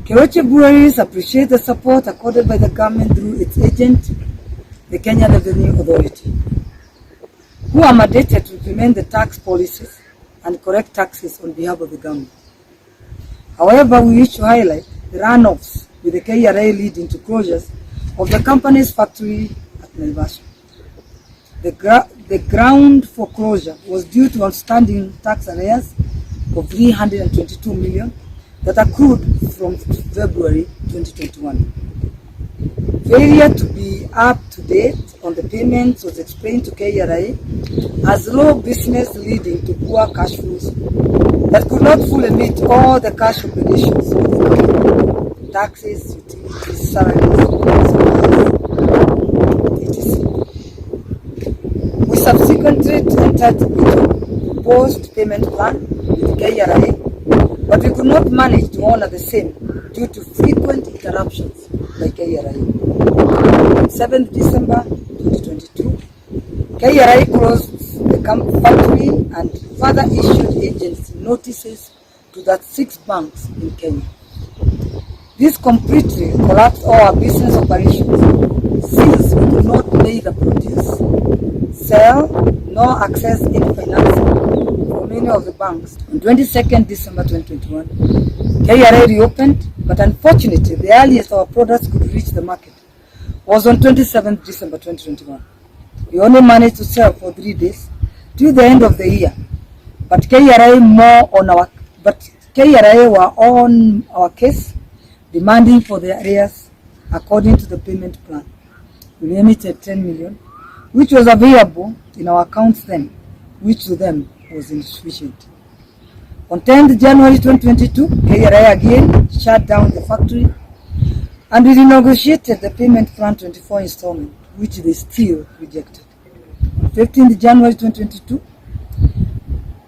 Keroche Breweries appreciate the support accorded by the government through its agent, the Kenya Revenue Authority, who are mandated to implement the tax policies and correct taxes on behalf of the government. However, we wish to highlight the runoffs with the KRA leading to closures of the company's factory at Naivasha. The ground for closure was due to outstanding tax arrears of 322 million that accrued from February 2021. Failure to be up to date on the payments was explained to KRA as low business leading to poor cash flows that could not fully meet all the cash obligations of taxes, utilities, salaries, etc. We subsequently entered into post-payment plan with KRA, but we could not manage to honor the same due to frequent interruptions by KRA. On 7th December 2022, KRA closed the factory and further issued agency notices to that 6 banks in Kenya. This completely collapsed all our business operations since we could not neither produce, sell, nor access any financing for many of the banks. On 22nd December 2021, KRA reopened, but unfortunately the earliest our products could reach the market was on 27th December 2021. We only managed to sell for 3 days till the end of the year, but KRA were on our case, demanding for the arrears according to the payment plan. We limited 10 million, which was available in our accounts then, which to them was insufficient. On 10th January 2022, KRA again shut down the factory and we renegotiated the payment plan 24 installment, which they still rejected. On 15th January 2022,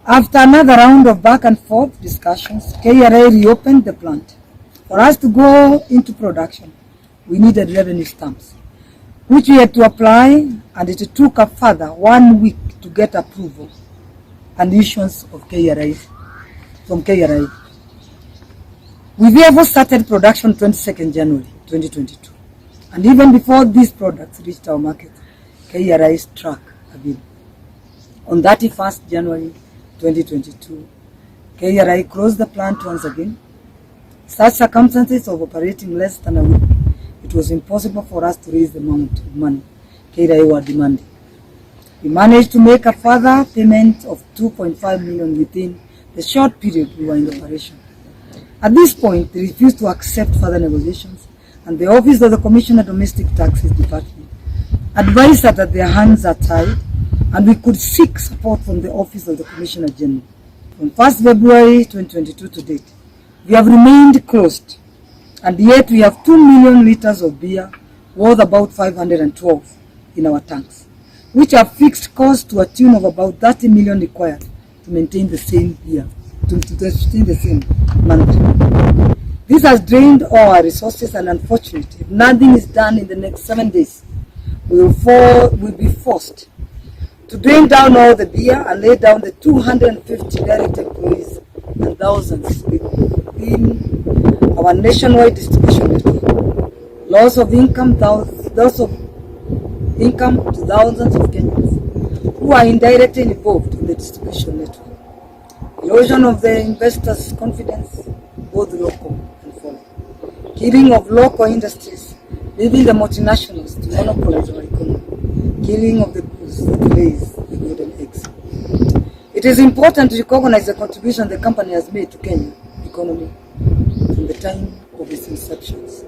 after another round of back and forth discussions, KRA reopened the plant. For us to go into production, we needed revenue stamps, which we had to apply, and it took a further 1 week to get approval and issuance of KRA from KRA. We therefore started production 22nd January 2022, and even before these products reached our market, KRA struck a deal. On 31st January 2022, KRA closed the plant once again. Such circumstances of operating less than a week, it was impossible for us to raise the amount of money KRA were demanding. We managed to make a further payment of 2.5 million within the short period we were in operation. At this point, they refused to accept further negotiations, and the Office of the Commissioner Domestic Taxes Department advised us that their hands are tied and we could seek support from the Office of the Commissioner General. From 1st February 2022 to date, we have remained closed, and yet we have 2 million liters of beer worth about 512 in our tanks, which have fixed costs to a tune of about 30 million required to maintain the same beer, to sustain the same month. This has drained all our resources, and unfortunately, if nothing is done in the next 7 days, we'll be forced to drain down all the beer and lay down the 250 direct employees and thousands within our nationwide distribution network. Loss of income to thousands of Kenyans who are indirectly involved in the distribution network. Erosion of the investors' confidence, both local and foreign. Killing of local industries, leaving the multinationals to monopolize our economy. Killing of the goose that lays the golden eggs. It is important to recognize the contribution the company has made to Kenya economy from the time of its inceptions.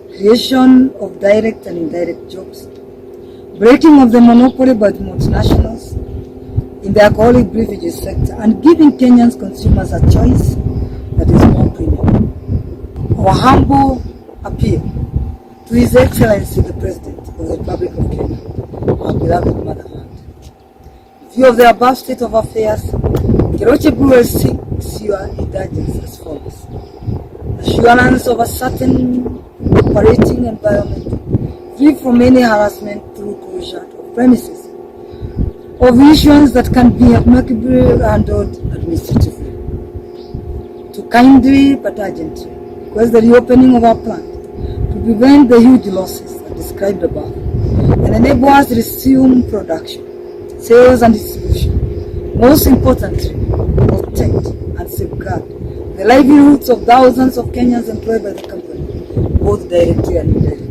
Creation of direct and indirect jobs. Breaking of the monopoly by the multinationals in the alcoholic beverages sector, and giving Kenyans consumers a choice that is more premium. Our humble appeal to His Excellency the President of the Republic of Kenya, our beloved motherland. In view of the above state of affairs, Keroche Breweries seeks your indulgence as follows. Assurance of a certain operating environment free from any harassment through closure of premises, of issues that can be amicably handled administratively. To kindly but urgently request the reopening of our plant to prevent the huge losses described above and enable us to resume production, sales and distribution. Most importantly, protect and safeguard the livelihoods of thousands of Kenyans employed by the company, both directly and indirectly.